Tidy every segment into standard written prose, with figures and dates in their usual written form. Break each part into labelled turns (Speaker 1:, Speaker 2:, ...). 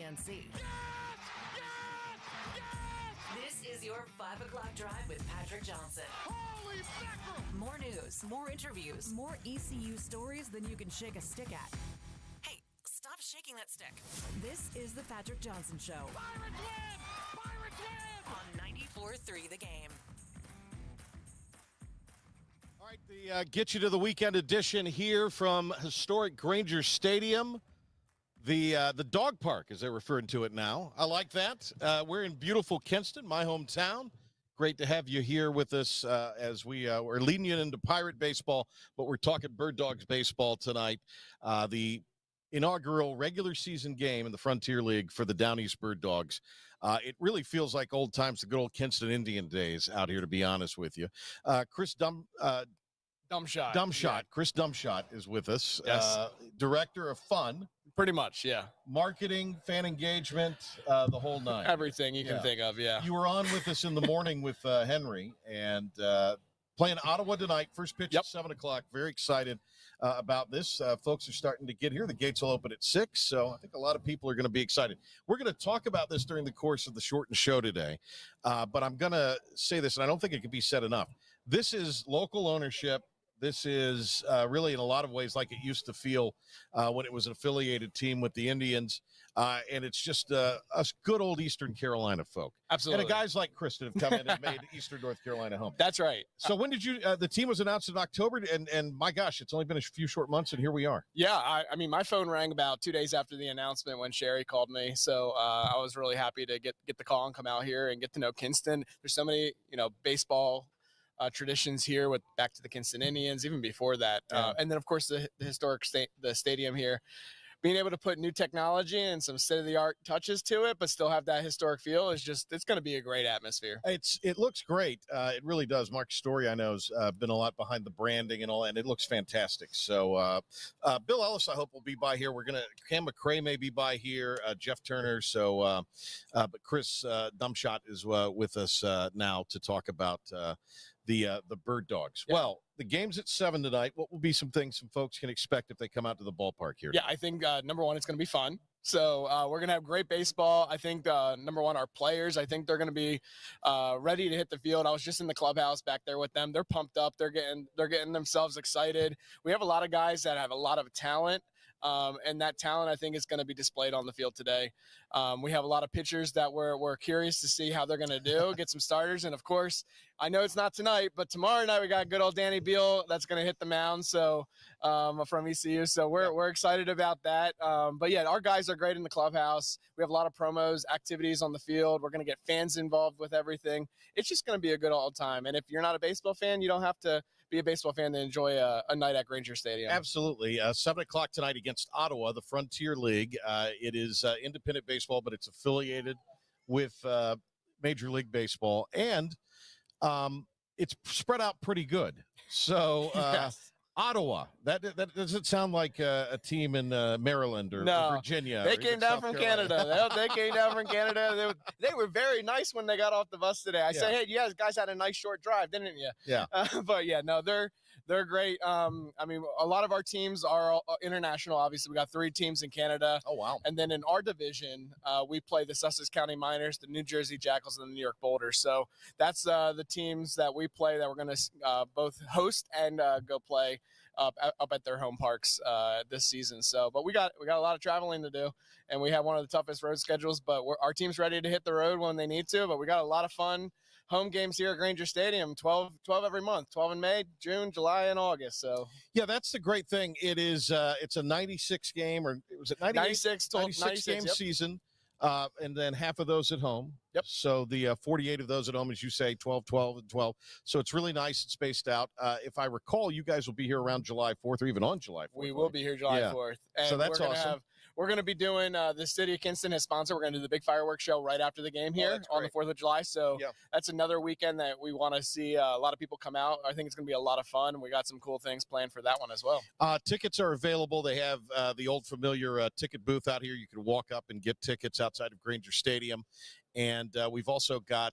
Speaker 1: PNC.
Speaker 2: Yes! Yes! Yes!
Speaker 1: This is your 5 o'clock drive with Patrick Johnson.
Speaker 2: Holy mackerel!
Speaker 1: More news, more interviews, more ECU stories than you can shake a stick at. Hey, stop shaking that stick. This is the Patrick Johnson Show.
Speaker 2: Pirates win! Pirates win!
Speaker 1: On 94.3 The Game.
Speaker 3: All right, the get you to the weekend edition here from historic Grainger Stadium, the dog park, as they're referring to it now. I like that. We're in beautiful Kinston, my hometown. Great to have you here with us as we're leading you into Pirate baseball, but we're talking Bird Dogs baseball tonight. The inaugural regular season game in the Frontier League for the Down East Bird Dogs. It really feels like old times, the good old Kinston Indian days out here, to be honest with you. Chris Dumbshot.
Speaker 4: Yeah.
Speaker 3: Chris Dumbshot is with us.
Speaker 4: Yes.
Speaker 3: Director of fun.
Speaker 4: Pretty much, yeah.
Speaker 3: Marketing, fan engagement, the whole nine.
Speaker 4: Everything you can think of, yeah.
Speaker 3: You were on with us in the morning with Henry and playing Ottawa tonight. First pitch at 7 o'clock. Very excited about this. Folks are starting to get here. The gates will open at 6, so I think a lot of people are going to be excited. We're going to talk about this during the course of the shortened show today, but I'm going to say this, and I don't think it can be said enough. This is local ownership. This is really, in a lot of ways, like it used to feel when it was an affiliated team with the Indians. And it's just us good old Eastern Carolina folk.
Speaker 4: Absolutely.
Speaker 3: And guys like Chris that have come in and made Eastern North Carolina home.
Speaker 4: That's right.
Speaker 3: So when did you the team was announced in October, and my gosh, it's only been a few short months, and here we are.
Speaker 4: Yeah, I mean, my phone rang about 2 days after the announcement when Sherry called me. So I was really happy to get the call and come out here and get to know Kinston. There's so many, baseball traditions here with back to the Kinston Indians, even before that. And then, of course, the historic the stadium here. Being able to put new technology and some state-of-the-art touches to it, but still have that historic feel is it's going to be a great atmosphere.
Speaker 3: It looks great. It really does. Mark Story, I know, has been a lot behind the branding and all, and it looks fantastic. So Bill Ellis, I hope, will be by here. Cam McCrae may be by here, Jeff Turner. So, but Chris Dumbshot is with us now to talk about the Bird Dogs. Yeah. Well, the game's at 7 tonight. What will be some things some folks can expect if they come out to the ballpark here?
Speaker 4: Yeah, I think, number one, it's going to be fun. So we're going to have great baseball. I think, number one, our players, I think they're going to be ready to hit the field. I was just in the clubhouse back there with them. They're pumped up. They're getting themselves excited. We have a lot of guys that have a lot of talent. And that talent, I think, is going to be displayed on the field today. We have a lot of pitchers that we're curious to see how they're going to do, get some starters. And, of course, I know it's not tonight, but tomorrow night we got good old Danny Beal that's going to hit the mound from ECU. So we're excited about that. But, yeah, our guys are great in the clubhouse. We have a lot of promos, activities on the field. We're going to get fans involved with everything. It's just going to be a good old time. And if you're not a baseball fan, you don't have to be a baseball fan to enjoy a night at Grainger Stadium.
Speaker 3: Absolutely. 7 o'clock tonight against Ottawa, the Frontier League. It is independent baseball, but it's affiliated with Major League Baseball. And it's spread out pretty good. So
Speaker 4: yes.
Speaker 3: Ottawa, that doesn't sound like a team in Maryland or Virginia.
Speaker 4: They came down from Canada. They came down from Canada. They were very nice when they got off the bus today. I said, hey, you guys had a nice short drive, didn't you?
Speaker 3: Yeah.
Speaker 4: But, yeah, no, they're great. I mean, a lot of our teams are international. Obviously, we got 3 teams in Canada.
Speaker 3: Oh, wow.
Speaker 4: And then in our division, we play the Sussex County Miners, the New Jersey Jackals, and the New York Boulders. So that's the teams that we play that we're going to both host and go play up at their home parks this season. So, but we got a lot of traveling to do, and we have one of the toughest road schedules. But our team's ready to hit the road when they need to. But we got a lot of fun home games here at Grainger Stadium. 12 every month. 12 in May, June, July, and August. So yeah,
Speaker 3: that's the great thing. It is it's a 96 game, or was it 96 game season. And then half of those at home.
Speaker 4: Yep.
Speaker 3: So the 48 of those at home, as you say, 12, 12, and 12. So it's really nice and spaced out. If I recall, you guys will be here around July 4th or even on July 4th.
Speaker 4: We will be here July 4th. And
Speaker 3: so that's awesome.
Speaker 4: We're going to be doing the city of Kinston has sponsored. We're going to do the big fireworks show right after the game here on the 4th of July. So that's another weekend that we want to see a lot of people come out. I think it's going to be a lot of fun. We got some cool things planned for that one as well.
Speaker 3: Tickets are available. They have the old familiar ticket booth out here. You can walk up and get tickets outside of Grainger Stadium. And we've also got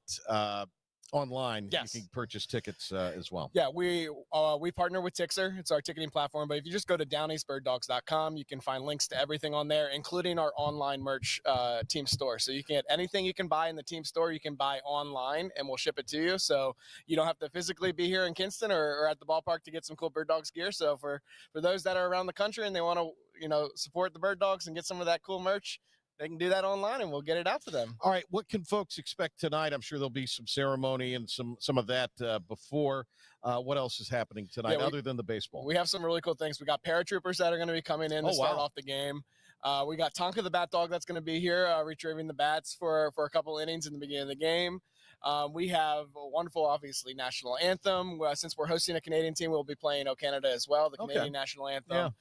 Speaker 3: online,
Speaker 4: Yes.
Speaker 3: you can purchase tickets as well.
Speaker 4: Yeah, we partner with Tixer. It's our ticketing platform. But if you just go to downeastbirddogs.com, you can find links to everything on there, including our online merch team store. So you can get anything you can buy in the team store, you can buy online, and we'll ship it to you. So you don't have to physically be here in Kinston or at the ballpark to get some cool Bird Dogs gear. So for those that are around the country and they want to, support the Bird Dogs and get some of that cool merch, they can do that online and we'll get it out to them.
Speaker 3: All right, what can folks expect tonight? I'm sure there'll be some ceremony and some of that before. What else is happening tonight other than the baseball?
Speaker 4: We have some really cool things. We got paratroopers that are going to be coming in to start off the game. We got Tonka the Bat Dog that's going to be here retrieving the bats for a couple innings in the beginning of the game. We have a wonderful, obviously, national anthem. Since we're hosting a Canadian team, we'll be playing O Canada as well, the Canadian national anthem,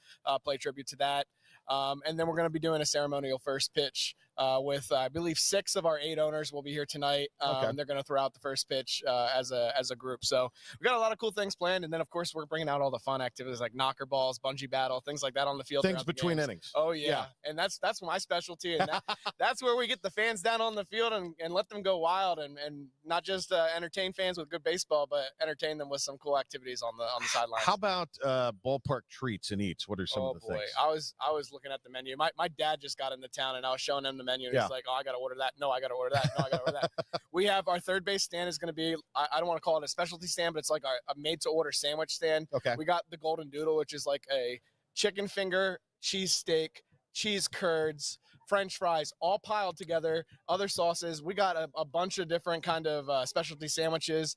Speaker 4: play tribute to that. And then we're going to be doing a ceremonial first pitch with, I believe, 6 of our 8 owners will be here tonight. They're going to throw out the first pitch as a group. So we got a lot of cool things planned. And then, of course, we're bringing out all the fun activities like knocker balls, bungee battle, things like that on the field.
Speaker 3: Things between innings.
Speaker 4: Oh, yeah. And that's my specialty. And that's where we get the fans down on the field and let them go wild and not just entertain fans with good baseball, but entertain them with some cool activities on the sidelines.
Speaker 3: How about ballpark treats and eats? What are some of the things?
Speaker 4: I was looking at the menu. My dad just got into town and I was showing him the menu and he's like, oh, I got to order that. No, I got to order that. No, I got to order that. We have our third base stand is going to be, I don't want to call it a specialty stand, but it's like a made to order sandwich stand.
Speaker 3: Okay.
Speaker 4: We got the Golden Doodle, which is like a chicken finger, cheese steak, cheese curds, French fries, all piled together, other sauces. We got a bunch of different kind of specialty sandwiches.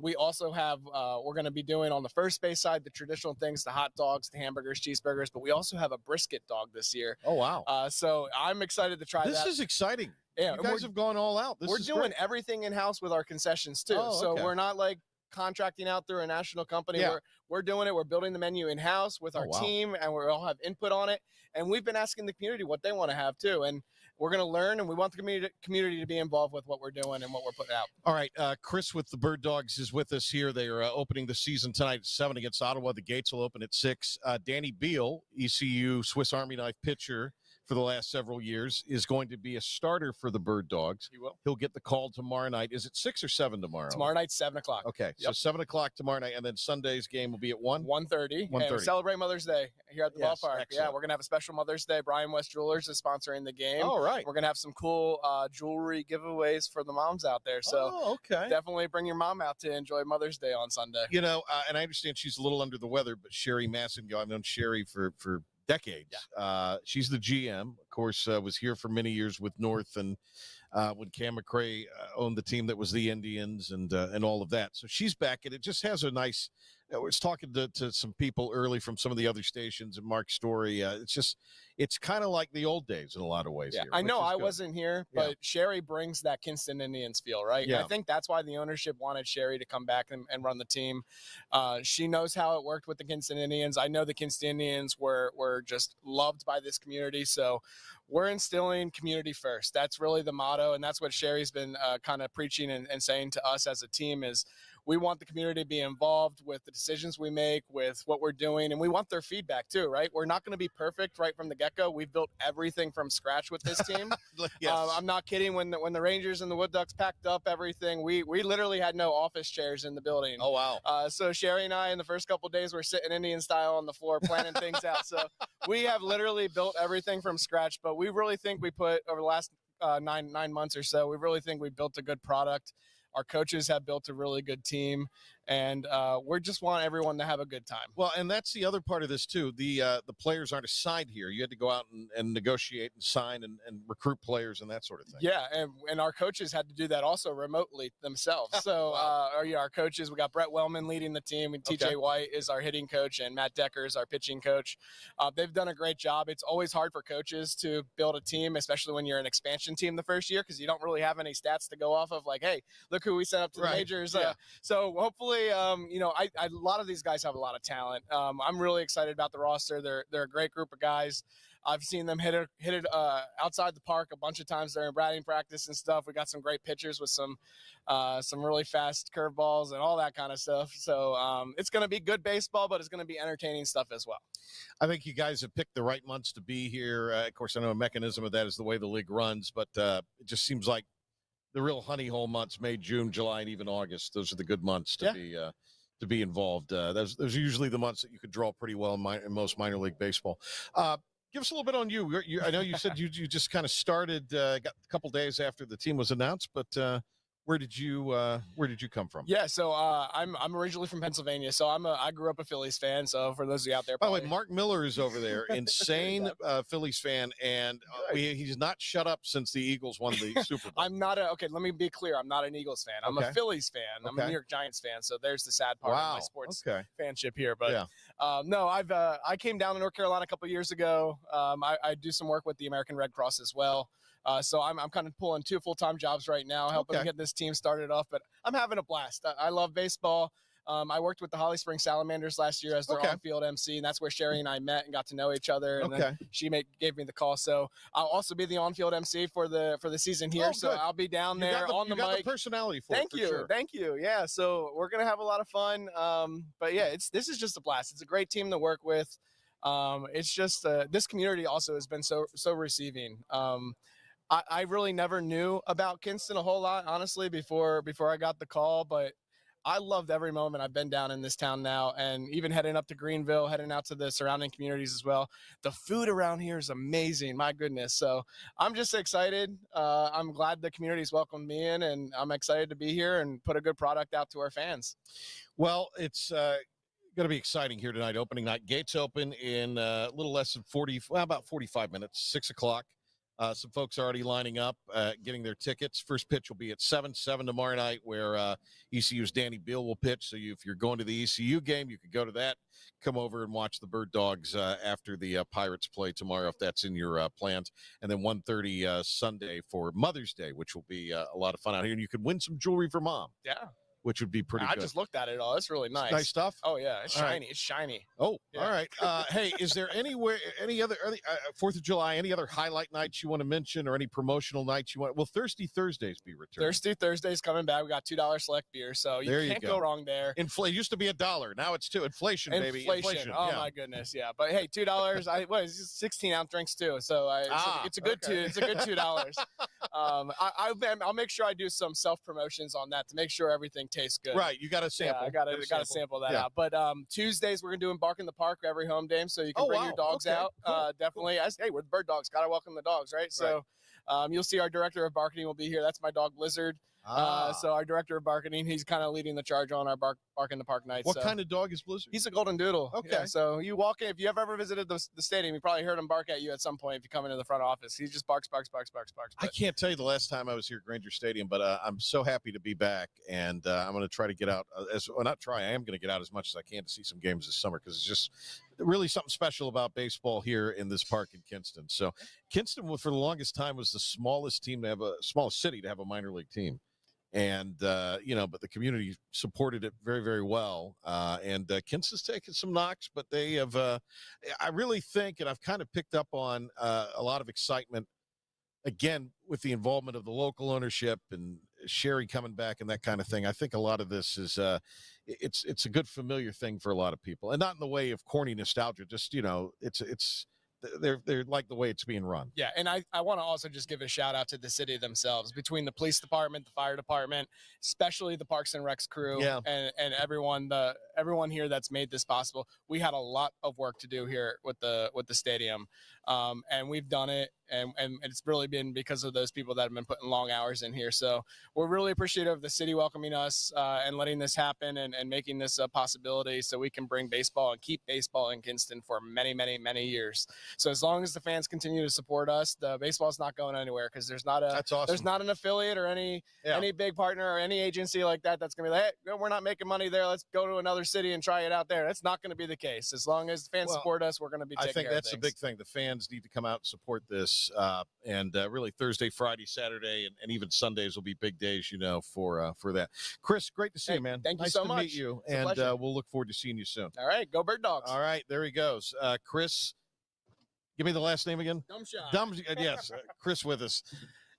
Speaker 4: We also have, we're going to be doing on the first base side, the traditional things, the hot dogs, the hamburgers, cheeseburgers, but we also have a brisket dog this year.
Speaker 3: Oh, wow.
Speaker 4: So I'm excited to try that.
Speaker 3: This is exciting.
Speaker 4: Yeah,
Speaker 3: you guys have gone all out.
Speaker 4: We're doing everything in-house with our concessions too. So we're not like contracting out through a national company.
Speaker 3: Yeah.
Speaker 4: We're doing it. We're building the menu in-house with our team, and we all have input on it. And we've been asking the community what they want to have too. And we're going to learn, and we want the community to be involved with what we're doing and what we're putting out.
Speaker 3: All right. Chris with the Bird Dogs is with us here. They are opening the season tonight at 7 against Ottawa. The gates will open at 6. Danny Beal, ECU Swiss Army knife pitcher for the last several years, is going to be a starter for the Bird Dogs.
Speaker 4: He will.
Speaker 3: He'll get the call tomorrow night. Is it 6 or 7 tomorrow?
Speaker 4: Tomorrow night, 7 o'clock.
Speaker 3: Okay, so 7 o'clock tomorrow night, and then Sunday's game will be at 1?
Speaker 4: 1:30.
Speaker 3: 1:30.
Speaker 4: And celebrate Mother's Day here at the ballpark.
Speaker 3: Excellent.
Speaker 4: Yeah, we're going to have a special Mother's Day. Brian West Jewelers is sponsoring the game.
Speaker 3: All right.
Speaker 4: We're going to have some cool jewelry giveaways for the moms out there. So definitely bring your mom out to enjoy Mother's Day on Sunday.
Speaker 3: You know, and I understand she's a little under the weather, but Sherry Massengill, I've known Sherry for decades. Yeah. She's the GM, of course, was here for many years with North, and when Cam McCrae owned the team that was the Indians and all of that. So she's back, and it just has a nice. I was talking to some people early from some of the other stations and Mark's story. It's kind of like the old days in a lot of ways.
Speaker 4: Yeah,
Speaker 3: here,
Speaker 4: I know I wasn't here, but Sherry brings that Kinston Indians feel, right?
Speaker 3: Yeah.
Speaker 4: I think that's why the ownership wanted Sherry to come back and run the team. She knows how it worked with the Kinston Indians. I know the Kinston Indians were just loved by this community. So we're instilling community first. That's really the motto. And that's what Sherry's been kind of preaching and saying to us as a team is, we want the community to be involved with the decisions we make, with what we're doing, and we want their feedback too, right? We're not going to be perfect right from the get-go. We've built everything from scratch with this team.
Speaker 3: Yes.
Speaker 4: I'm not kidding. When the Rangers and the Wood Ducks packed up everything, we literally had no office chairs in the building.
Speaker 3: Oh, wow.
Speaker 4: So Sherry and I, in the first couple of days, were sitting Indian style on the floor planning things out. So we have literally built everything from scratch, but we really think we put, over the last 9 months or so, we really think we built a good product. Our coaches have built a really good team, and we just want everyone to have a good time.
Speaker 3: Well, and that's the other part of this, too. The players aren't assigned here. You had to go out and negotiate and sign and recruit players and that sort of thing.
Speaker 4: Yeah, and our coaches had to do that also remotely themselves. So our coaches, we got Brett Wellman leading the team, and TJ White is our hitting coach, and Matt Decker is our pitching coach. They've done a great job. It's always hard for coaches to build a team, especially when you're an expansion team the first year, because you don't really have any stats to go off of, like, hey, look who we sent up to the majors.
Speaker 3: Yeah.
Speaker 4: So hopefully, a lot of these guys have a lot of talent. I'm really excited about the roster. They're a great group of guys. I've seen them hit it outside the park a bunch of times during batting practice and stuff. We got some great pitchers with some really fast curveballs and all that kind of stuff. So it's going to be good baseball, but it's going to be entertaining stuff as well.
Speaker 3: I think you guys have picked the right months to be here. Of course, I know a mechanism of that is the way the league runs, but it just seems like the real honey hole months, May, June, July, and even August. Those are the good months to be involved. Those are usually the months that you could draw pretty well in most minor league baseball. Give us a little bit on you. I know you said you just kind of started, got a couple days after the team was announced, but where did you come from?
Speaker 4: Yeah, so I'm originally from Pennsylvania, so I grew up a Phillies fan. So for those of you out there,
Speaker 3: by the way, Mark Miller is over there, insane Phillies fan, and he's not shut up since the Eagles won the Super Bowl.
Speaker 4: I'm not okay. Let me be clear. I'm not an Eagles fan. I'm a Phillies fan. I'm a New York Giants fan. So there's the sad part of my sports fanship here. But no, I came down to North Carolina a couple years ago. I do some work with the American Red Cross as well. So I'm kind of pulling 2 full-time jobs right now, helping get this team started off. But I'm having a blast. I love baseball. I worked with the Holly Springs Salamanders last year as their on-field MC, and that's where Sherry and I met and got to know each other. And then she gave me the call. So I'll also be the on-field MC for the season here. So I'll be down there on the mic. You got the
Speaker 3: personality for
Speaker 4: Thank
Speaker 3: it,
Speaker 4: you.
Speaker 3: sure.
Speaker 4: Thank you. Yeah, so we're going to have a lot of fun. But yeah, this is just a blast. It's a great team to work with. It's just this community also has been so receiving. I really never knew about Kinston a whole lot, honestly, before I got the call, but I loved every moment I've been down in this town now, and even heading up to Greenville, heading out to the surrounding communities as well. The food around here is amazing, my goodness. So I'm just excited. I'm glad the community's welcomed me in, and I'm excited to be here and put a good product out to our fans.
Speaker 3: Well, it's going to be exciting here tonight. Opening night. Gates open in a little less than about 45 minutes, 6 o'clock. Some folks are already lining up, getting their tickets. First pitch will be at 7 tomorrow night, where ECU's Danny Beal will pitch. So if you're going to the ECU game, you could go to that. Come over and watch the Bird Dogs after the Pirates play tomorrow, if that's in your plans. And then 1:30 Sunday for Mother's Day, which will be a lot of fun out here. And you could win some jewelry for Mom.
Speaker 4: Yeah.
Speaker 3: Which would be pretty good.
Speaker 4: I just looked at it all. It's really nice.
Speaker 3: Nice stuff?
Speaker 4: Oh, yeah. It's shiny. It's shiny.
Speaker 3: Oh, all right. Hey, is there any other 4th of July, any other highlight nights you want to mention or any promotional nights you want? Will Thirsty Thursdays be returned?
Speaker 4: Thirsty Thursdays coming back. We got $2 select beer, so you can't go wrong there.
Speaker 3: It used to be $1. Now it's $2. Inflation, baby. Inflation.
Speaker 4: Oh, my goodness. Yeah. But, hey, $2. It's 16-ounce drinks, too. So it's a good It's a good $2. I'll make sure I do some self-promotions on that to make sure everything tastes good.
Speaker 3: Right. You got to sample.
Speaker 4: Yeah, I got to sample that out. But Tuesdays we're gonna do Embark in the Park every home game, so you can bring your dogs out. Cool. Definitely. Hey, we're the Bird Dogs. Got to welcome the dogs, right? So you'll see our director of marketing will be here. That's my dog Blizzard. So our director of marketing, he's kind of leading the charge on our Bark in the Park nights.
Speaker 3: What kind of dog is Blizzard?
Speaker 4: He's a golden doodle.
Speaker 3: Okay.
Speaker 4: Yeah, so you walk in, if you have ever visited the stadium, you probably heard him bark at you at some point if you come into the front office. He just barks.
Speaker 3: I can't tell you the last time I was here at Grainger Stadium, but I'm so happy to be back, and I'm going to try to get out I am going to get out as much as I can to see some games this summer, because it's just really something special about baseball here in this park in Kinston. So Kinston, for the longest time, was the smallest city to have a minor league team. And, but the community supported it very, very well. And Kinston's taken some knocks, but they have, I really think, and I've kind of picked up on a lot of excitement, again, with the involvement of the local ownership and Sherry coming back and that kind of thing. I think a lot of this is, it's a good familiar thing for a lot of people, and not in the way of corny nostalgia, just, they're like the way it's being run.
Speaker 4: Yeah, and I want to also just give a shout out to the city themselves, between the police department, the fire department, especially the Parks and Recs crew, and everyone here that's made this possible. We had a lot of work to do here with the stadium, and we've done it, and it's really been because of those people that have been putting long hours in here. So we're really appreciative of the city welcoming us and letting this happen and making this a possibility, so we can bring baseball and keep baseball in Kinston for many, many, many years. So as long as the fans continue to support us, the baseball's not going anywhere, because there's not an affiliate or any big partner or any agency like that that's going to be like, hey, we're not making money there, let's go to another city and try it out there. That's not going to be the case. As long as the fans support us, we're going to be taking care of things. I think that's
Speaker 3: a big thing. The fans need to come out and support this. And really Thursday, Friday, Saturday, and even Sundays will be big days, for that. Chris, great to see you, man.
Speaker 4: Thank you
Speaker 3: nice
Speaker 4: so
Speaker 3: to
Speaker 4: much.
Speaker 3: Meet you.
Speaker 4: It's
Speaker 3: and we'll look forward to seeing you soon.
Speaker 4: All right. Go Bird Dogs.
Speaker 3: All right. There he goes. Chris, give me the last name again. Yes. Chris with us.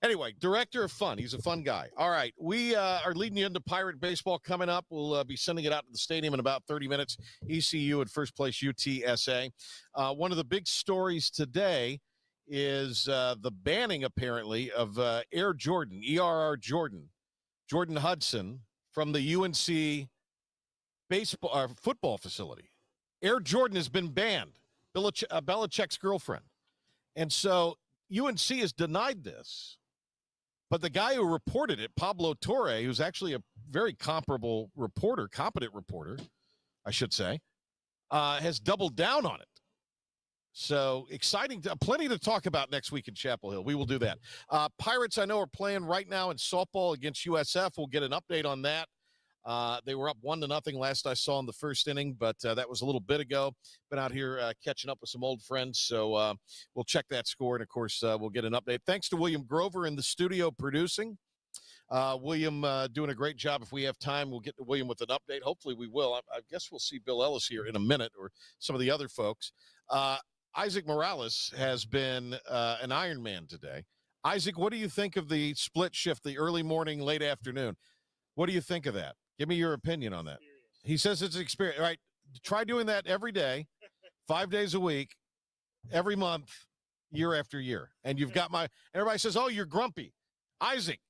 Speaker 3: Anyway, director of fun. He's a fun guy. All right. We are leading you into Pirate baseball coming up. We'll be sending it out to the stadium in about 30 minutes. ECU at first place, UTSA. One of the big stories today is the banning, apparently, of Air Jordan, ERR Jordan, Jordan Hudson, from the UNC baseball football facility. Air Jordan has been banned, Belichick's girlfriend. And so UNC has denied this. But the guy who reported it, Pablo Torre, who's actually a very competent reporter, I should say, has doubled down on it. So exciting, plenty to talk about next week in Chapel Hill. We will do that. Pirates, I know, are playing right now in softball against USF. We'll get an update on that. They were up 1-0 last I saw in the first inning, but that was a little bit ago. Been out here catching up with some old friends, so we'll check that score, and, of course, we'll get an update. Thanks to William Grover in the studio producing. William doing a great job. If we have time, we'll get to William with an update. Hopefully we will. I guess we'll see Bill Ellis here in a minute, or some of the other folks. Isaac Morales has been an Iron Man today. Isaac, what do you think of the split shift, the early morning, late afternoon? What do you think of that? Give me your opinion on that. He says it's an experience. All right, try doing that every day, 5 days a week, every month, year after year. And you've got everybody says, oh, you're grumpy. Isaac,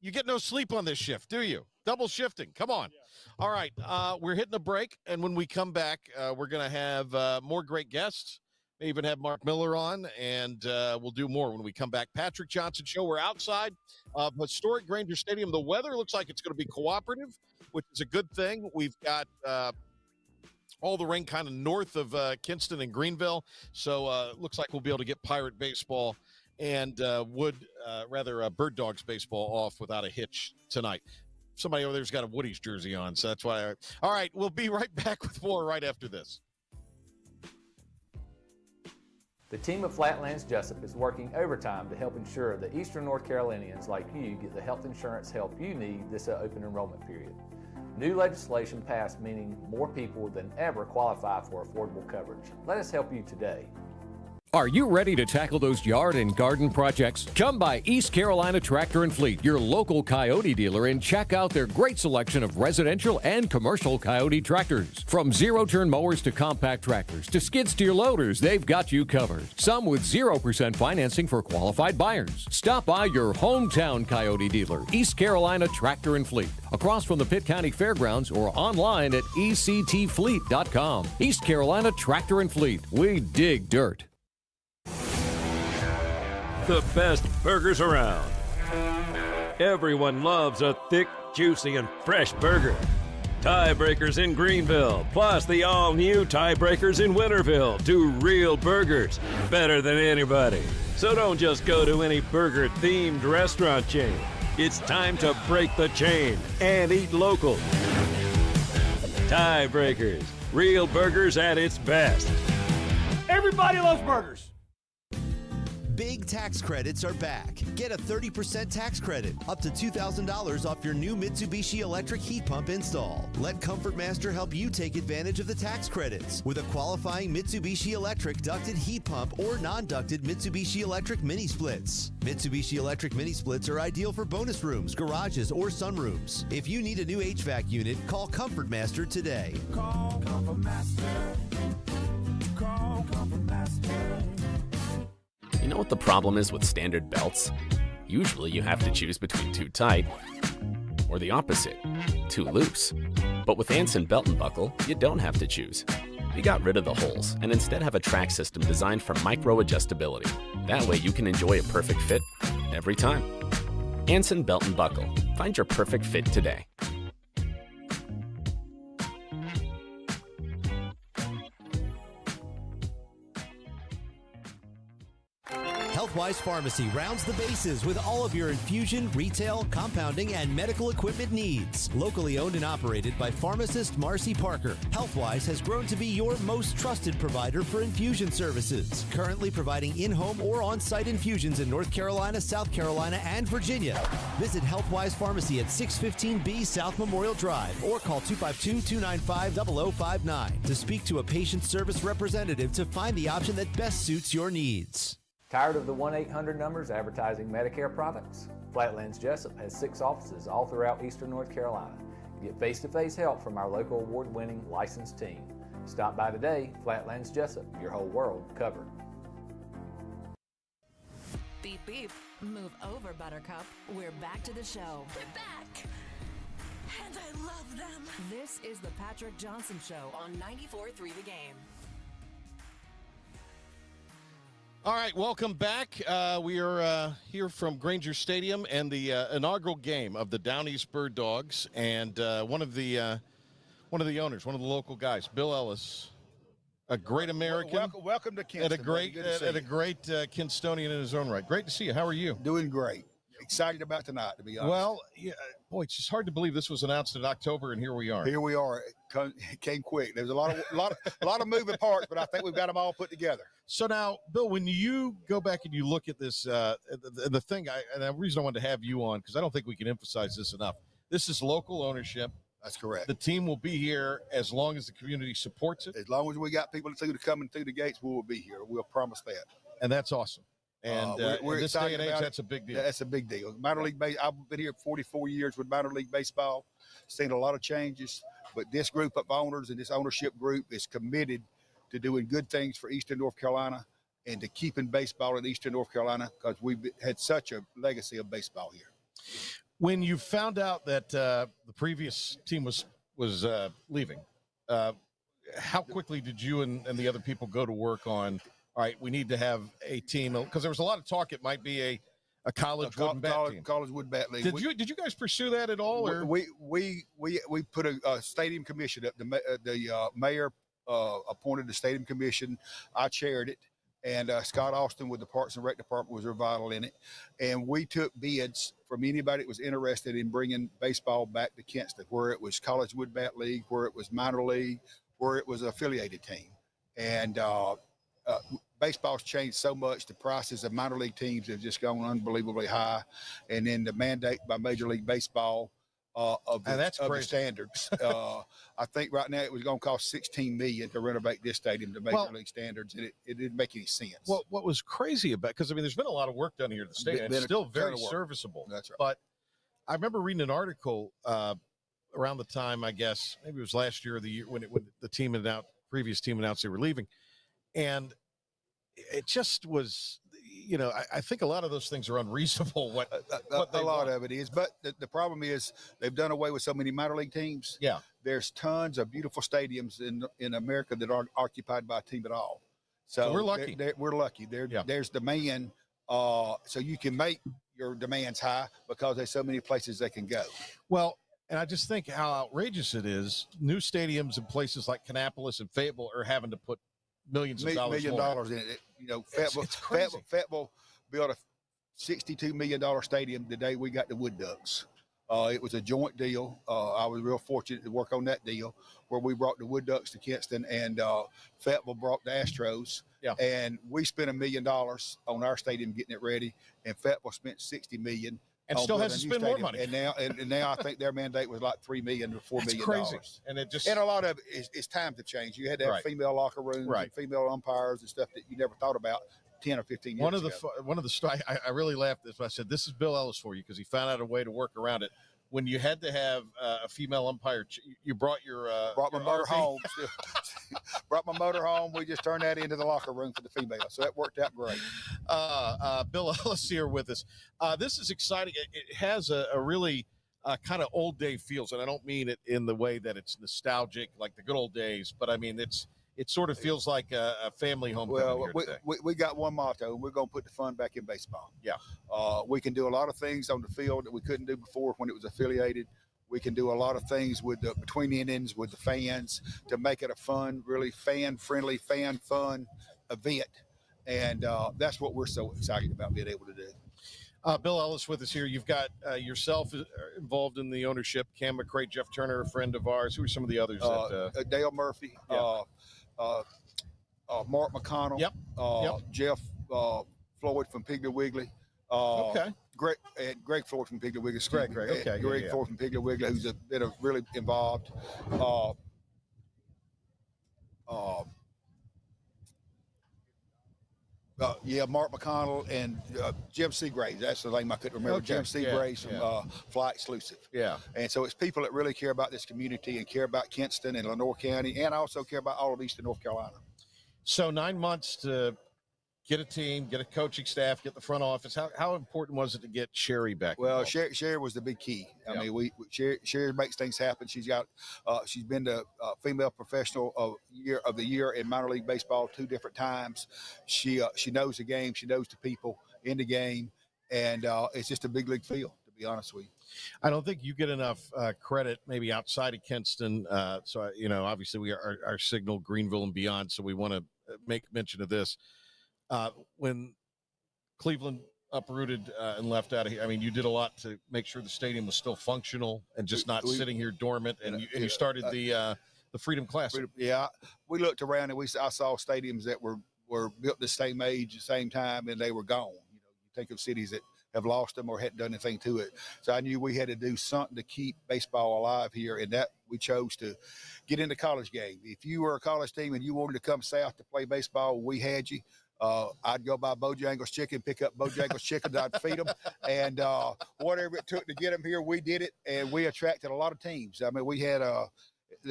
Speaker 3: you get no sleep on this shift, do you? Double shifting. Come on. All right, we're hitting a break, and when we come back, we're going to have more great guests. May even have Mark Miller on, and we'll do more when we come back. Patrick Johnson Show. We're outside of historic Grainger Stadium. The weather looks like it's going to be cooperative, which is a good thing. We've got all the rain kind of north of Kinston and Greenville, so it looks like we'll be able to get Pirate baseball and Bird Dogs baseball off without a hitch tonight. Somebody over there's got a Woody's jersey on, so that's why. All right, we'll be right back with more right after this.
Speaker 5: The team of Flatlands Jessup is working overtime to help ensure that Eastern North Carolinians like you get the health insurance help you need this open enrollment period. New legislation passed meaning more people than ever qualify for affordable coverage. Let us help you today.
Speaker 6: Are you ready to tackle those yard and garden projects? Come by East Carolina Tractor and Fleet, your local Coyote dealer, and check out their great selection of residential and commercial Coyote tractors. From zero-turn mowers to compact tractors to skid steer loaders, they've got you covered. Some with 0% financing for qualified buyers. Stop by your hometown Coyote dealer, East Carolina Tractor and Fleet, across from the Pitt County Fairgrounds, or online at ectfleet.com. East Carolina Tractor and Fleet. We dig dirt.
Speaker 7: The best burgers around. Everyone loves a thick, juicy, and fresh burger. Tiebreakers in Greenville, plus the all-new Tiebreakers in Winterville. Do real burgers, better than anybody. So don't just go to any burger-themed restaurant chain. It's time to break the chain and eat local. Tiebreakers, real burgers at its best.
Speaker 2: Everybody loves burgers.
Speaker 8: Big tax credits are back. Get a 30% tax credit, up to $2,000 off your new Mitsubishi electric heat pump install. Let Comfort Master help you take advantage of the tax credits with a qualifying Mitsubishi electric ducted heat pump or non-ducted Mitsubishi electric mini splits. Mitsubishi electric mini splits are ideal for bonus rooms, garages, or sunrooms. If you need a new HVAC unit, call Comfort Master today.
Speaker 9: Call Comfort Master. Call Comfort Master.
Speaker 10: You know what the problem is with standard belts? Usually you have to choose between too tight or the opposite, too loose. But with Anson Belt and Buckle, you don't have to choose. We got rid of the holes and instead have a track system designed for micro adjustability. That way you can enjoy a perfect fit every time. Anson Belt and Buckle. Find your perfect fit today.
Speaker 8: Healthwise Pharmacy rounds the bases with all of your infusion, retail, compounding, and medical equipment needs. Locally owned and operated by pharmacist Marcy Parker, Healthwise has grown to be your most trusted provider for infusion services. Currently providing in-home or on-site infusions in North Carolina, South Carolina, and Virginia. Visit Healthwise Pharmacy at 615B South Memorial Drive or call 252-295-0059 to speak to a patient service representative to find the option that best suits your needs.
Speaker 5: Tired of the 1-800 numbers advertising Medicare products? Flatlands Jessup has 6 offices all throughout Eastern North Carolina. Get face-to-face help from our local award-winning licensed team. Stop by today. Flatlands Jessup, your whole world covered.
Speaker 1: beef. Move over, Buttercup. We're back to the show.
Speaker 11: They're back. And I love them.
Speaker 1: This is the Patrick Johnson Show on 94.3 The Game.
Speaker 3: All right, welcome back. We are here from Grainger Stadium and the inaugural game of the Down East Bird Dogs, and one of the owners, one of the local guys, Bill Ellis, a great American.
Speaker 2: Welcome to Kinston.
Speaker 3: And a great Kinstonian in his own right. Great to see you. How are you?
Speaker 2: Doing great. Excited about tonight, to be honest.
Speaker 3: Well, yeah, boy, it's just hard to believe this was announced in October, and here we are.
Speaker 2: Here we are. It came quick. There's a lot of moving parts, but I think we've got them all put together.
Speaker 3: So now, Bill, when you go back and you look at this, the thing, and the reason I wanted to have you on, because I don't think we can emphasize this enough. This is local ownership.
Speaker 2: That's correct.
Speaker 3: The team will be here as long as the community supports it.
Speaker 2: As long as we got people coming through the gates, we will be here. We'll promise that.
Speaker 3: And that's awesome. And
Speaker 2: we're
Speaker 3: in this day and age, that's a big deal.
Speaker 2: That's a big deal. Minor league base. I've been here 44 years with minor league baseball, seen a lot of changes. But this group of owners and this ownership group is committed to doing good things for Eastern North Carolina and to keeping baseball in Eastern North Carolina, because we've had such a legacy of baseball here.
Speaker 3: When you found out that the previous team was leaving, how quickly did you and the other people go to work on, all right, we need to have a team? Because there was a lot of talk it might be a college wood bat team.
Speaker 2: College wood bat league.
Speaker 3: Did you guys pursue that at all? Or?
Speaker 2: We put a stadium commission up. The mayor appointed the stadium commission. I chaired it. And Scott Austin with the Parks and Rec Department was vital in it. And we took bids from anybody that was interested in bringing baseball back to Kinston, where it was College Wood Bat League, where it was minor league, where it was an affiliated team. And baseball's changed so much. The prices of minor league teams have just gone unbelievably high. And then the mandate by Major League Baseball of the standards. I think right now it was going to cost $16 million to renovate this stadium to Major League standards, and it didn't make any sense.
Speaker 3: What was crazy about, because I mean, there's been a lot of work done here at the stadium. It's still very serviceable.
Speaker 2: That's right.
Speaker 3: But I remember reading an article around the time, I guess maybe it was last year or the year when the previous team announced they were leaving, and it just was. You know, I think a lot of those things are unreasonable. A lot
Speaker 2: of it is, but the problem is they've done away with so many minor league teams.
Speaker 3: Yeah,
Speaker 2: there's tons of beautiful stadiums in America that aren't occupied by a team at all. So
Speaker 3: we're lucky.
Speaker 2: We're lucky. There's demand, so you can make your demands high because there's so many places they can go.
Speaker 3: Well, and I just think how outrageous it is. New stadiums in places like Kannapolis and Fayetteville are having to put millions of dollars
Speaker 2: in it. You know, Fayetteville built a $62 million stadium the day we got the Wood Ducks. It was a joint deal. I was real fortunate to work on that deal where we brought the Wood Ducks to Kinston, and Fayetteville brought the Astros.
Speaker 3: Yeah.
Speaker 2: And we spent $1 million on our stadium getting it ready, and Fayetteville spent $60 million.
Speaker 3: And still has to spend more money.
Speaker 2: And now I think their mandate was like $3 million to $4 million.
Speaker 3: Crazy. And
Speaker 2: a lot of it is times have changed. You had to have female locker rooms, and female umpires, and stuff that you never thought about 10 or 15 years ago.
Speaker 3: I really laughed at this. I said, "This is Bill Ellis for you," because he found out a way to work around it. When you had to have a female umpire, you brought
Speaker 2: my motor home. Brought my motor home. We just turned that into the locker room for the female, so that worked out great.
Speaker 3: Bill Ellis here with us. This is exciting. It has a really kind of old day feels, and I don't mean it in the way that it's nostalgic like the good old days, but I mean it sort of feels like a family homecoming.
Speaker 2: We got one motto, and we're going to put the fun back in baseball.
Speaker 3: Yeah.
Speaker 2: We can do a lot of things on the field that we couldn't do before when it was affiliated. We can do a lot of things with between the innings with the fans to make it a fun, really fan-friendly, fan-fun event. And that's what we're so excited about being able to do.
Speaker 3: Bill Ellis with us here. You've got yourself involved in the ownership. Cam McCray, Jeff Turner, a friend of ours. Who are some of the others?
Speaker 2: Dale Murphy, Mark McConnell, Jeff Floyd from Piggly Wiggly. Greg Floyd from Piggly Wiggly. Greg Floyd from Piggly Wiggly, who's been really involved. Mark McConnell and Jim Seagraves. That's the name I couldn't remember. Jim Seagraves from Fly Exclusive.
Speaker 3: Yeah.
Speaker 2: And so it's people that really care about this community and care about Kinston and Lenoir County, and also care about all of Eastern North Carolina.
Speaker 3: So 9 months to get a team, get a coaching staff, get the front office. How important was it to get Sherry back?
Speaker 2: Well, Sherry was the big key. I mean, Sherry makes things happen. She's been the female professional of the year in minor league baseball 2 different times. She knows the game. She knows the people in the game, and it's just a big league feel, to be honest with you.
Speaker 3: I don't think you get enough credit, maybe outside of Kenston. So obviously we are our signal Greenville and beyond. So we want to make mention of this. When Cleveland uprooted and left out of here, I mean, you did a lot to make sure the stadium was still functional and just not sitting here dormant. And you started the Freedom Classic.
Speaker 2: Yeah, we looked around and I saw stadiums that were built the same age, the same time, and they were gone. You think of cities that have lost them or hadn't done anything to it. So I knew we had to do something to keep baseball alive here, and that we chose to get into college game. If you were a college team and you wanted to come south to play baseball, we had you. I'd go buy Bojangles chicken, pick up Bojangles chicken, I'd feed them, and whatever it took to get them here, we did it, and we attracted a lot of teams. I mean, we had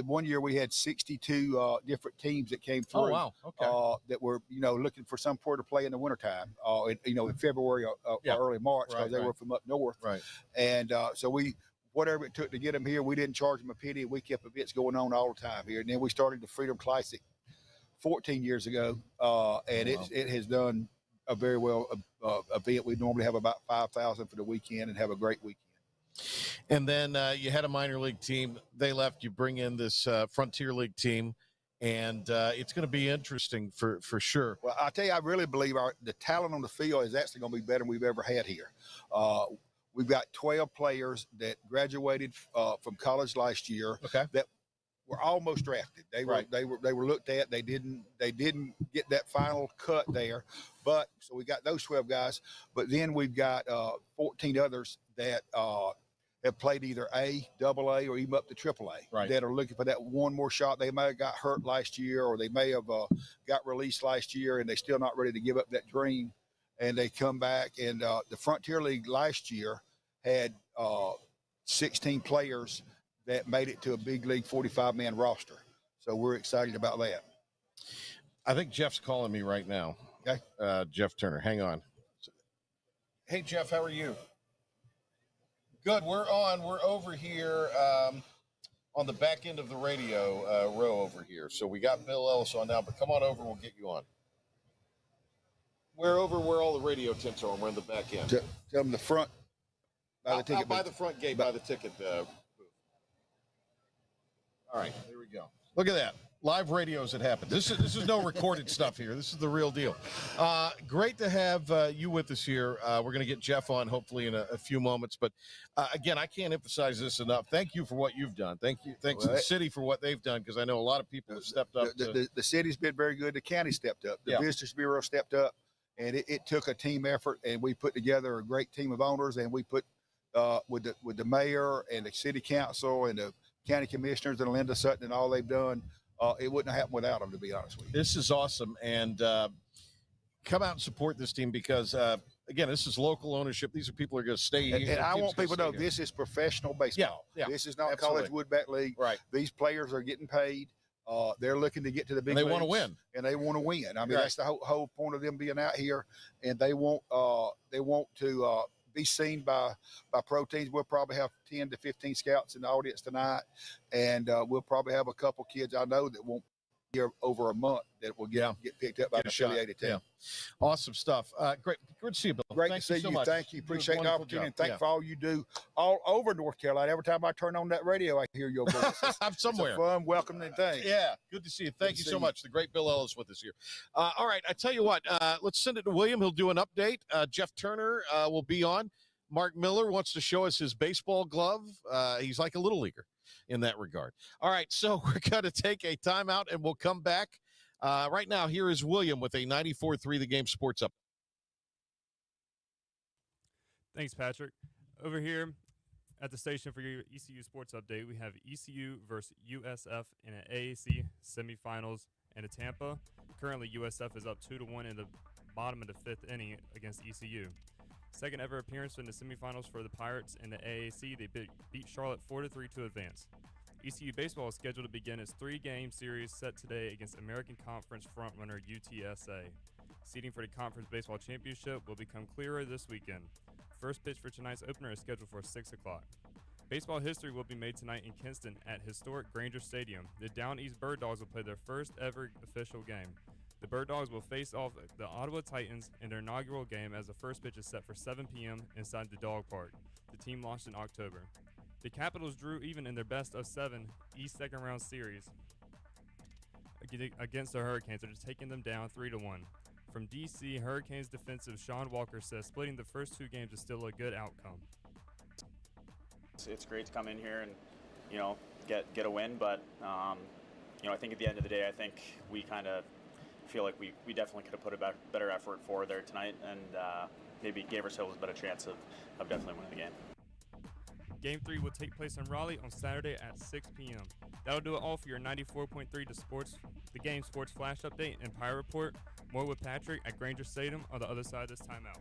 Speaker 2: one year we had 62 different teams that came through.
Speaker 3: Oh, wow. Okay.
Speaker 2: That were looking for somewhere to play in the wintertime, in February or early March, because they were from up north.
Speaker 3: Right.
Speaker 2: And so whatever it took to get them here, we didn't charge them a penny. We kept events going on all the time here, and then we started the Freedom Classic 14 years ago, and it has done a very well event. We normally have about 5,000 for the weekend and have a great weekend.
Speaker 3: And then you had a minor league team. They left. You bring in this Frontier League team, and it's going to be interesting for sure.
Speaker 2: Well, I tell you, I really believe the talent on the field is actually going to be better than we've ever had here. We've got 12 players that graduated from college last year.
Speaker 3: Okay.
Speaker 2: That were almost drafted. They were looked at. They didn't get that final cut there. But so we got those 12 guys. But then we've got 14 others that have played either A, AA, or even up to AAA. That are looking for that one more shot. They may have got hurt last year, or they may have got released last year, and they're still not ready to give up that dream. And they come back. And the Frontier League last year had 16 players that made it to a big league 45-man roster. So we're excited about that.
Speaker 3: I think Jeff's calling me right now.
Speaker 2: Okay.
Speaker 3: Jeff Turner, hang on. Hey, Jeff, how are you? Good, we're on. We're over here on the back end of the radio row over here. So we got Bill Ellis on now, but come on over, we'll get you on. We're over where all the radio tents are, and we're in the back end.
Speaker 2: Tell them the front.
Speaker 3: Out by the front gate, by the ticket booth. All right, there we go. Look at that. Live radios that happen. This is no recorded stuff here. This is the real deal. Great to have you with us here. We're going to get Jeff on hopefully in a few moments. But again, I can't emphasize this enough. Thank you for what you've done. Thanks to the city for what they've done, because I know a lot of people have stepped up.
Speaker 2: The city's been very good. The county stepped up. The Visitors Bureau stepped up. And it took a team effort, and we put together a great team of owners, and we put with the mayor and the city council and the county commissioners and Linda Sutton and all they've done. It wouldn't have happened without them, to be honest with you.
Speaker 3: This is awesome. And come out and support this team because, again, this is local ownership. These are people who are going to stay here.
Speaker 2: And I want people to know this is professional baseball.
Speaker 3: Yeah,
Speaker 2: this is not
Speaker 3: absolutely.
Speaker 2: College Woodbat League.
Speaker 3: Right.
Speaker 2: These players are getting paid. They're looking to get to the big
Speaker 3: leagues.
Speaker 2: They
Speaker 3: want to win.
Speaker 2: And they want to win. I mean, that's the whole point of them being out here. And they want to be seen by pro teams. We'll probably have 10 to 15 scouts in the audience tonight, and we'll probably have a couple kids I know that won't be here over a month that will get picked up by an affiliated team.
Speaker 3: Yeah. Awesome stuff. Great. Good to see you, Bill.
Speaker 2: Great to see you.
Speaker 3: So much.
Speaker 2: Thank you. Appreciate the opportunity. And thank you for all you do all over North Carolina. Every time I turn on that radio, I hear your voice.
Speaker 3: I'm somewhere.
Speaker 2: It's a fun, welcoming thing.
Speaker 3: Yeah. Good to see you. Thank you so much. The great Bill Ellis with us here. All right. I tell you what, let's send it to William. He'll do an update. Jeff Turner will be on. Mark Miller wants to show us his baseball glove. He's like a little leaguer in that regard. All right, so we're going to take a timeout, and we'll come back. Right now, here is William with a 94.3 The Game Sports Up.
Speaker 12: Thanks, Patrick. Over here at the station for your ECU Sports Update, we have ECU versus USF in an AAC semifinals in Tampa. Currently, USF is up 2-1 in the bottom of the fifth inning against ECU. Second ever appearance in the semifinals for the Pirates in the AAC. They beat Charlotte 4-3 to advance. ECU baseball is scheduled to begin its 3-game series set today against American Conference frontrunner UTSA. Seeding for the Conference Baseball Championship will become clearer this weekend. First pitch for tonight's opener is scheduled for 6 o'clock. Baseball history will be made tonight in Kinston at historic Grainger Stadium. The Down East Bird Dogs will play their first ever official game. The Bird Dogs will face off the Ottawa Titans in their inaugural game as the first pitch is set for 7 p.m. inside the Dog Park. The team launched in October. The Capitals drew even in their best of 7 East second round series against the Hurricanes. They're just taking them down 3-1. From D.C., Hurricanes defensive Sean Walker says splitting the first 2 games is still a good outcome.
Speaker 13: It's great to come in here and, get a win, but, I think at the end of the day, I think we kind of feel like we definitely could have put a better effort forward there tonight, and maybe gave ourselves a better chance of definitely winning the game.
Speaker 12: Game 3 will take place in Raleigh on Saturday at 6 p.m. That'll do it all for your 94.3 The Game Sports Flash Update and Pirate Report. More with Patrick at Grainger Stadium on the other side of this timeout.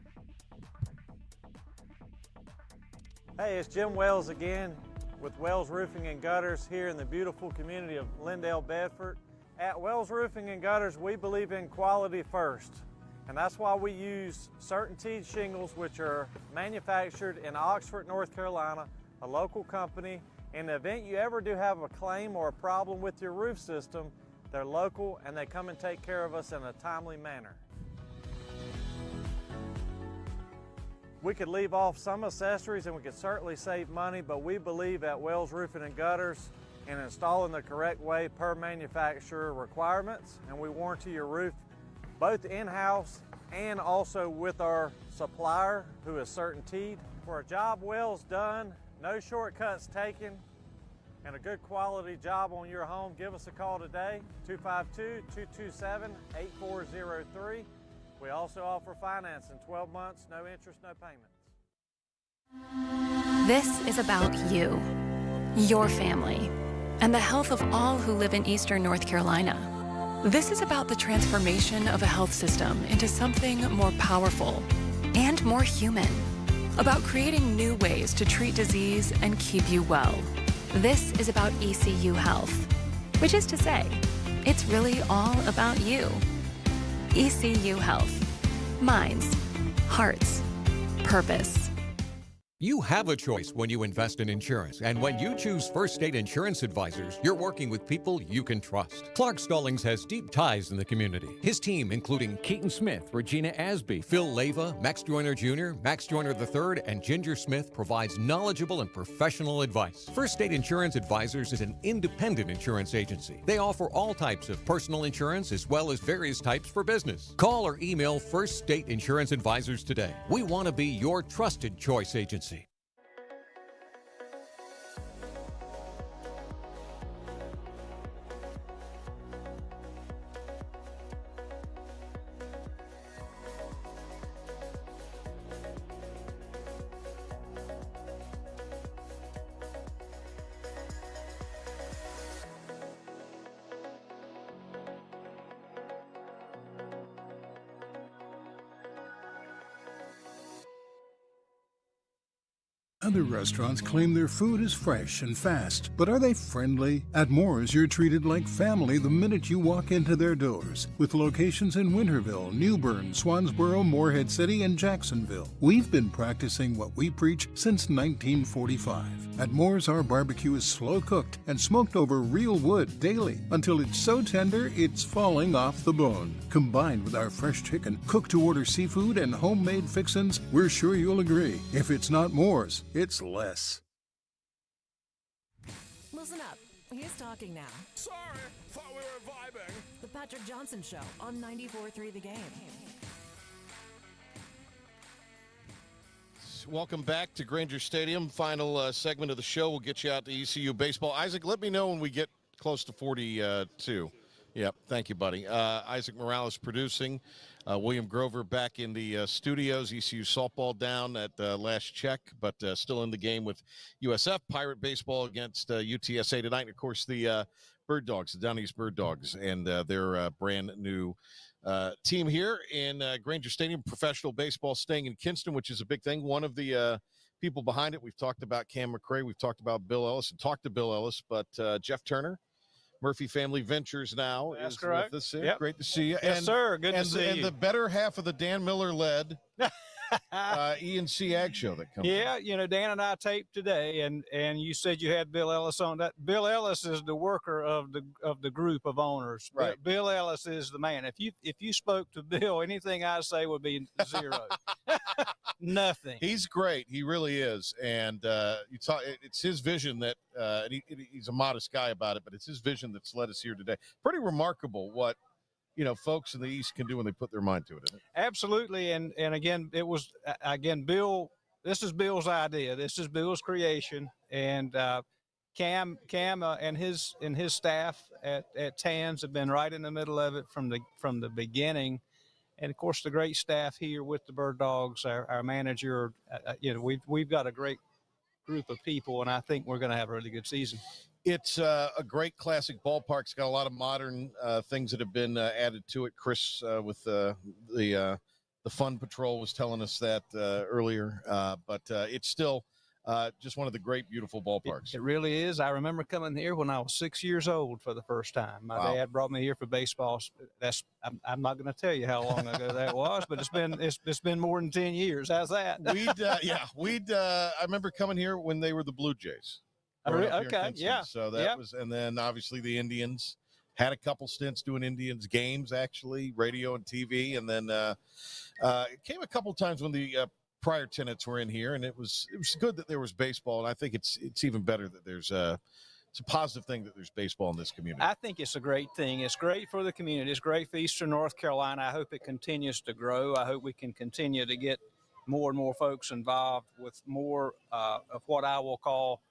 Speaker 14: Hey, it's Jim Wells again with Wells Roofing and Gutters here in the beautiful community of Lindale, Bedford. At Wells Roofing and Gutters, we believe in quality first, and that's why we use Certainty shingles, which are manufactured in Oxford, North Carolina, a local company. In the event you ever do have a claim or a problem with your roof system, they're local and they come and take care of us in a timely manner. We could leave off some accessories and we could certainly save money, but we believe at Wells Roofing and Gutters in installing the correct way per manufacturer requirements, and we warranty your roof both in-house and also with our supplier who is Certainteed. For a job well done, no shortcuts taken, and a good quality job on your home, give us a call today, 252-227-8403. We also offer financing, 12 months, no interest, no payments.
Speaker 15: This is about you, your family, and the health of all who live in Eastern North Carolina. This is about the transformation of a health system into something more powerful and more human. About creating new ways to treat disease and keep you well. This is about ECU Health, which is to say, it's really all about you. ECU Health. Minds, hearts, purpose.
Speaker 6: You have a choice when you invest in insurance, and when you choose First State Insurance Advisors, you're working with people you can trust. Clark Stallings has deep ties in the community. His team, including Keaton Smith, Regina Asby, Phil Leyva, Max Joyner Jr., Max Joyner III, and Ginger Smith, provides knowledgeable and professional advice. First State Insurance Advisors is an independent insurance agency. They offer all types of personal insurance as well as various types for business. Call or email First State Insurance Advisors today. We want to be your trusted choice agency.
Speaker 16: Other restaurants claim their food is fresh and fast, but are they friendly? At Moore's, you're treated like family the minute you walk into their doors. With locations in Winterville, New Bern, Swansboro, Morehead City, and Jacksonville. We've been practicing what we preach since 1945. At Moore's, our barbecue is slow cooked and smoked over real wood daily until it's so tender it's falling off the bone. Combined with our fresh chicken, cooked-to-order seafood, and homemade fixins, we're sure you'll agree. If it's not Moore's, it's less.
Speaker 1: Listen up. He's talking now.
Speaker 9: Sorry, thought we were vibing.
Speaker 1: The Patrick Johnson Show on 94.3 The Game.
Speaker 3: Welcome back to Grainger Stadium. Final segment of the show. We'll get you out to ECU baseball. Isaac, let me know when we get close to 42. Yep, thank you, buddy. Isaac Morales producing. William Grover back in the studios. ECU softball down at last check, but still in the game with USF. Pirate baseball against UTSA tonight. And, of course, the Bird Dogs, the Down East Bird Dogs, and their brand new team here in Grainger Stadium. Professional baseball staying in Kinston, which is a big thing. One of the people behind it, we've talked about Cam McCray. We've talked about Bill Ellis and talked to Bill Ellis, but Jeff Turner Murphy Family Ventures now
Speaker 17: That's
Speaker 3: is
Speaker 17: correct.
Speaker 3: with us here.
Speaker 17: Yep.
Speaker 3: Great to see you.
Speaker 17: Yes, sir. Good to see
Speaker 3: and
Speaker 17: you.
Speaker 3: the better half of the Dan Miller-led E&C Ag Show that comes
Speaker 17: Yeah, you know, Dan and I taped today, and you said you had Bill Ellis on. That Bill Ellis is the worker of the group of owners.
Speaker 3: Right.
Speaker 17: Bill Ellis is the man. If you spoke to Bill, anything I say would be zero. Nothing.
Speaker 3: He's great. He really is. And it's his vision that and he's a modest guy about it, but it's his vision that's led us here today. Pretty remarkable what folks in the East can do when they put their mind to it, isn't it?
Speaker 17: Absolutely. And again, it was Bill. This is Bill's idea. This is Bill's creation. And Cam and his staff at TANS have been right in the middle of it from the beginning. And of course, the great staff here with the Bird Dogs, our manager, we've got a great group of people, and I think we're going to have a really good season.
Speaker 3: It's a great classic ballpark. It's got a lot of modern things that have been added to it. Chris with the Fun Patrol was telling us that earlier, but it's still just one of the great, beautiful ballparks.
Speaker 17: It really is. I remember coming here when I was 6 years old for the first time. My dad brought me here for baseball. I'm not going to tell you how long ago that was, but it's been more than 10 years. How's that?
Speaker 3: I remember coming here when they were the Blue Jays.
Speaker 17: Okay, yeah.
Speaker 3: So that was, and then obviously the Indians. Had a couple stints doing Indians games, actually, radio and TV, and then it came a couple times when the prior tenants were in here, and it was good that there was baseball, and I think it's even better that it's a positive thing that there's baseball in this community.
Speaker 17: I think it's a great thing. It's great for the community. It's great for Eastern North Carolina. I hope it continues to grow. I hope we can continue to get more and more folks involved with more of what I will call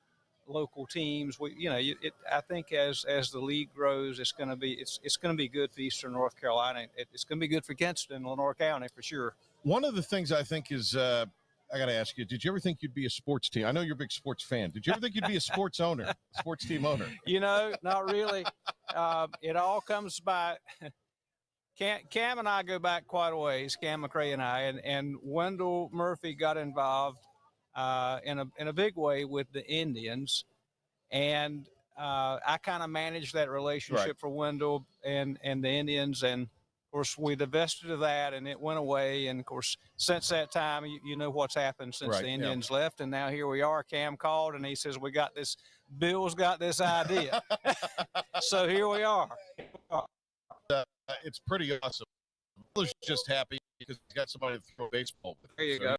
Speaker 17: local teams. I think as the league grows, it's going to be good for Eastern North Carolina. It's going to be good for Kinston and Lenore County for sure.
Speaker 3: One of the things I think is, I got to ask you, did you ever think you'd be a sports team? I know you're a big sports fan. Did you ever think you'd be a sports team owner?
Speaker 17: Not really. It all comes by. Cam and I go back quite a ways, Cam McCray and I, and Wendell Murphy got involved in a big way with the Indians, and I kind of managed that relationship for Wendell and the Indians, and of course we divested of that and it went away, and of course since that time you know what's happened since the Indians left, and now here we are. Cam called and he says, we got this, Bill's got this idea. So here we are.
Speaker 3: It's pretty awesome. Bill's just happy because he's got somebody to throw baseball with.
Speaker 17: There you go.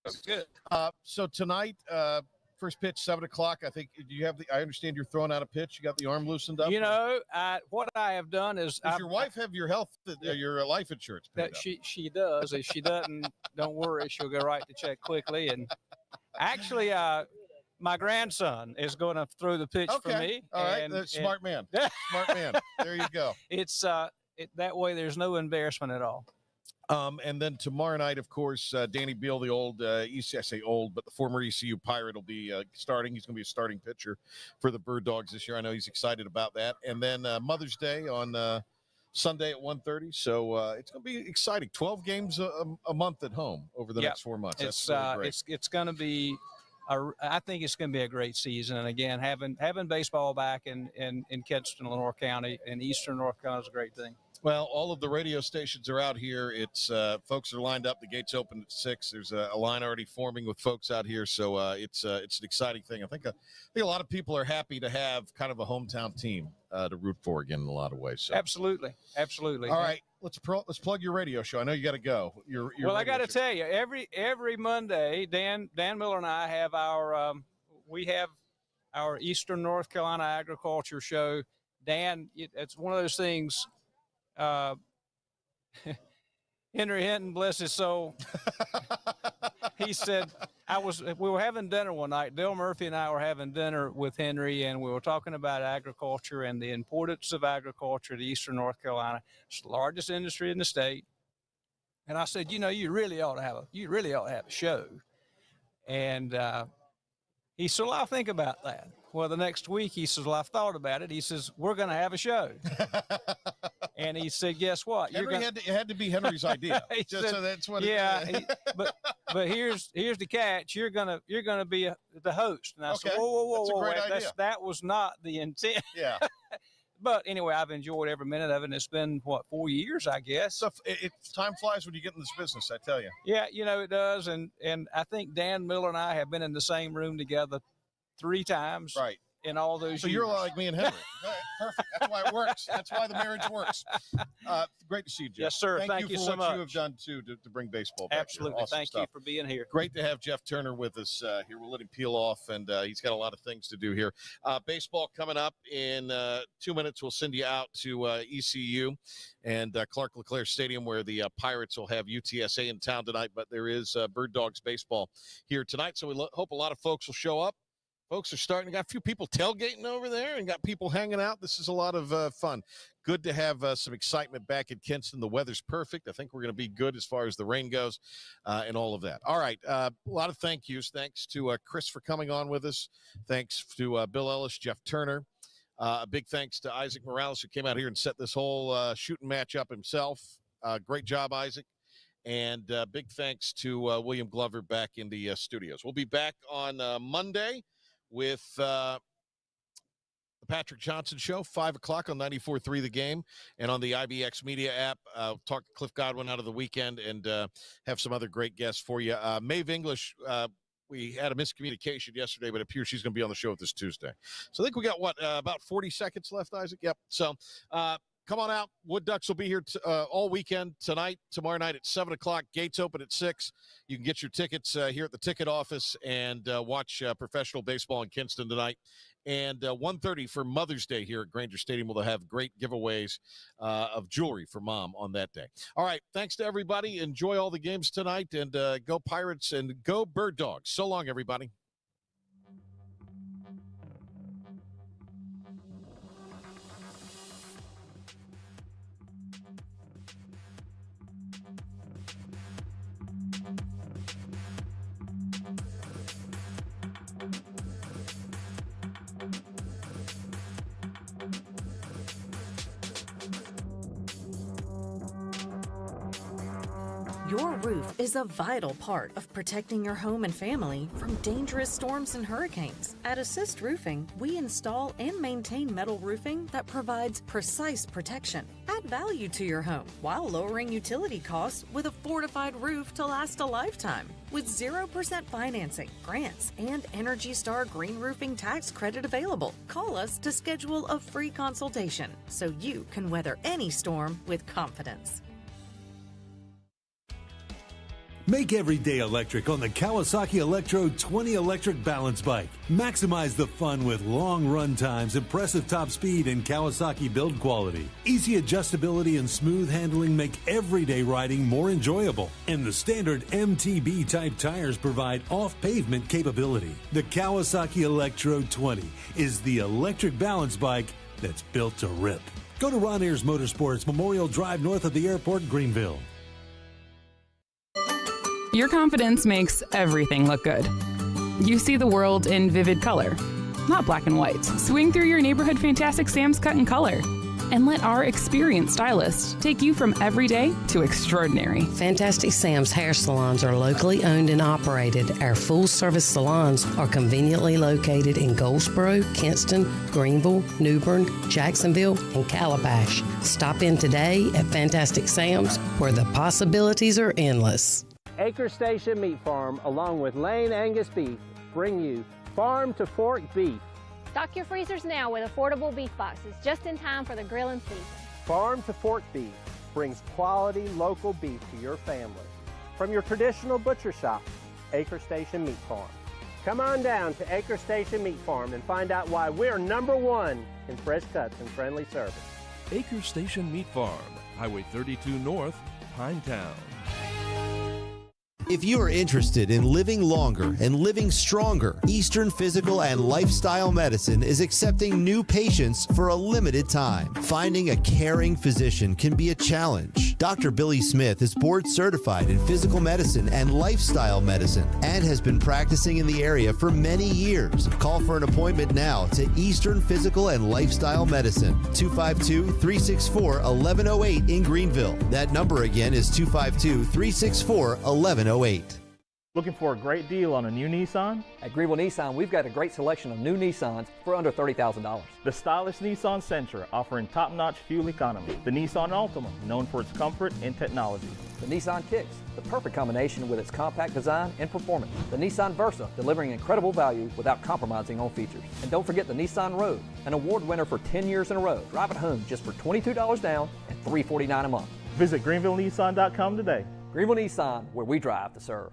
Speaker 17: That's good.
Speaker 3: So tonight, first pitch, 7:00. I think I understand you're throwing out a pitch. You got the arm loosened up.
Speaker 17: What I have done is.
Speaker 3: Does your wife have your your life insurance paid up?
Speaker 17: She does. If she doesn't, don't worry. She'll go write the check quickly. And actually, my grandson is going to throw the pitch for me.
Speaker 3: All right. Smart man. Smart man. There you go.
Speaker 17: It's that way. There's no embarrassment at all.
Speaker 3: And then tomorrow night, of course, Danny Beal, the old I say old, but the former ECU Pirate will be starting. He's going to be a starting pitcher for the Bird Dogs this year. I know he's excited about that. And then Mother's Day on Sunday at 1:30. So it's going to be exciting. 12 games a month at home over the next 4 months. That's really great.
Speaker 17: It's going to be. I think it's going to be a great season. And again, having baseball back in Kinston, Lenore County, and Eastern North Carolina is a great thing.
Speaker 3: Well, all of the radio stations are out here. It's folks are lined up. The gates open at 6. There's a line already forming with folks out here. So it's an exciting thing. I think a lot of people are happy to have kind of a hometown team to root for again in a lot of ways. So.
Speaker 17: Absolutely.
Speaker 3: All right, let's plug your radio show. I know you got to go.
Speaker 17: Well, I got to tell you, every Monday, Dan Miller and I have our Eastern North Carolina agriculture show. Dan, it's one of those things. Henry Hinton, bless his soul, he said, we were having dinner one night. Dale Murphy and I were having dinner with Henry, and we were talking about agriculture and the importance of agriculture to Eastern North Carolina. It's the largest industry in the state. And I said, you really ought to have a show. And he said, well, I'll think about that. Well, the next week, he says, well, I've thought about it. He says, we're going to have a show. And he said, guess what?
Speaker 3: It had to be Henry's idea. So that's what.
Speaker 17: Yeah, but here's the catch. You're gonna be the host. And I said, whoa,
Speaker 3: that's a great idea.
Speaker 17: That was not the intent.
Speaker 3: Yeah.
Speaker 17: But anyway, I've enjoyed every minute of it. And it's been, 4 years, I guess.
Speaker 3: So time flies when you get in this business, I tell you.
Speaker 17: Yeah, it does. And I think Dan Miller and I have been in the same room together 3 times.
Speaker 3: Right.
Speaker 17: In all those
Speaker 3: So
Speaker 17: years.
Speaker 3: you're a lot like me and Henry. Right, perfect. That's why it works. That's why the marriage works. Great to see you, Jeff.
Speaker 17: Yes, sir.
Speaker 3: Thank you
Speaker 17: you
Speaker 3: for
Speaker 17: so
Speaker 3: what
Speaker 17: much.
Speaker 3: you have done, too, to bring baseball back.
Speaker 17: Absolutely.
Speaker 3: Awesome
Speaker 17: Thank
Speaker 3: stuff.
Speaker 17: you for being here.
Speaker 3: Great to have Jeff Turner with us here. We'll let him peel off, and he's got a lot of things to do here. Baseball coming up in 2 minutes. We'll send you out to ECU and Clark LeClaire Stadium, where the Pirates will have UTSA in town tonight. But there is Bird Dogs baseball here tonight, so we hope a lot of folks will show up. Folks are starting. Got a few people tailgating over there and got people hanging out. This is a lot of fun. Good to have some excitement back in Kinston. The weather's perfect. I think we're going to be good as far as the rain goes and all of that. All right. A lot of thank yous. Thanks to Chris for coming on with us. Thanks to Bill Ellis, Jeff Turner. A big thanks to Isaac Morales, who came out here and set this whole shooting match up himself. Great job, Isaac. And big thanks to William Glover back in the studios. We'll be back on Monday with the Patrick Johnson Show, 5 o'clock on 94.3 The Game, and on the IBX Media app. Talk to Cliff Godwin out of the weekend and have some other great guests for you. Maeve English, we had a miscommunication yesterday, but it appears she's going to be on the show this Tuesday. So I think we got, about 40 seconds left, Isaac? Yep. So come on out. Wood Ducks will be here all weekend, tonight, tomorrow night at 7 o'clock. Gates open at 6. You can get your tickets here at the ticket office and watch professional baseball in Kinston tonight. And 1:30 for Mother's Day here at Grainger Stadium. We'll have great giveaways of jewelry for Mom on that day. All right. Thanks to everybody. Enjoy all the games tonight. And go Pirates and go Bird Dogs. So long, everybody.
Speaker 1: Your roof is a vital part of protecting your home and family from dangerous storms and hurricanes. At Assist Roofing, we install and maintain metal roofing that provides precise protection. Add value to your home while lowering utility costs with a fortified roof to last a lifetime. With 0% financing, grants, and Energy Star Green Roofing tax credit available, call us to schedule a free consultation so you can weather any storm with confidence.
Speaker 18: Make every day electric on the Kawasaki Electro 20 electric balance bike. Maximize the fun with long run times, impressive top speed, and Kawasaki build quality. Easy adjustability and smooth handling make everyday riding more enjoyable. And the standard MTB type tires provide off-pavement capability. The Kawasaki Electro 20 is the electric balance bike that's built to rip. Go to Ron Ayers Motorsports, Memorial Drive north of the airport, Greenville.
Speaker 19: Your confidence makes everything look good. You see the world in vivid color, not black and white. Swing through your neighborhood Fantastic Sam's cut in color. And let our experienced stylists take you from everyday to extraordinary.
Speaker 20: Fantastic Sam's hair salons are locally owned and operated. Our full-service salons are conveniently located in Goldsboro, Kinston, Greenville, New Bern, Jacksonville, and Calabash. Stop in today at Fantastic Sam's, where the possibilities are endless.
Speaker 21: Acre Station Meat Farm, along with Lane Angus Beef, bring you Farm to Fork Beef.
Speaker 22: Stock your freezers now with affordable beef boxes, just in time for the grilling season.
Speaker 21: Farm to Fork Beef brings quality local beef to your family. From your traditional butcher shop, Acre Station Meat Farm. Come on down to Acre Station Meat Farm and find out why we're #1 in fresh cuts and friendly service.
Speaker 23: Acre Station Meat Farm, Highway 32 North, Pinetown.
Speaker 8: If you are interested in living longer and living stronger, Eastern Physical and Lifestyle Medicine is accepting new patients for a limited time. Finding a caring physician can be a challenge. Dr. Billy Smith is board certified in physical medicine and lifestyle medicine and has been practicing in the area for many years. Call for an appointment now to Eastern Physical and Lifestyle Medicine, 252-364-1108 in Greenville. That number again is 252-364-1108.
Speaker 4: Looking for a great deal on a new Nissan?
Speaker 7: At Greenville Nissan, we've got a great selection of new Nissans for under $30,000.
Speaker 4: The stylish Nissan Sentra, offering top-notch fuel economy. The Nissan Altima, known for its comfort and technology.
Speaker 7: The Nissan Kicks, the perfect combination with its compact design and performance. The Nissan Versa, delivering incredible value without compromising on features. And don't forget the Nissan Rogue, an award winner for 10 years in a row. Drive it home just for $22 down and $349 a month.
Speaker 4: Visit GreenvilleNissan.com today.
Speaker 7: Greenville Nissan, where we drive to serve.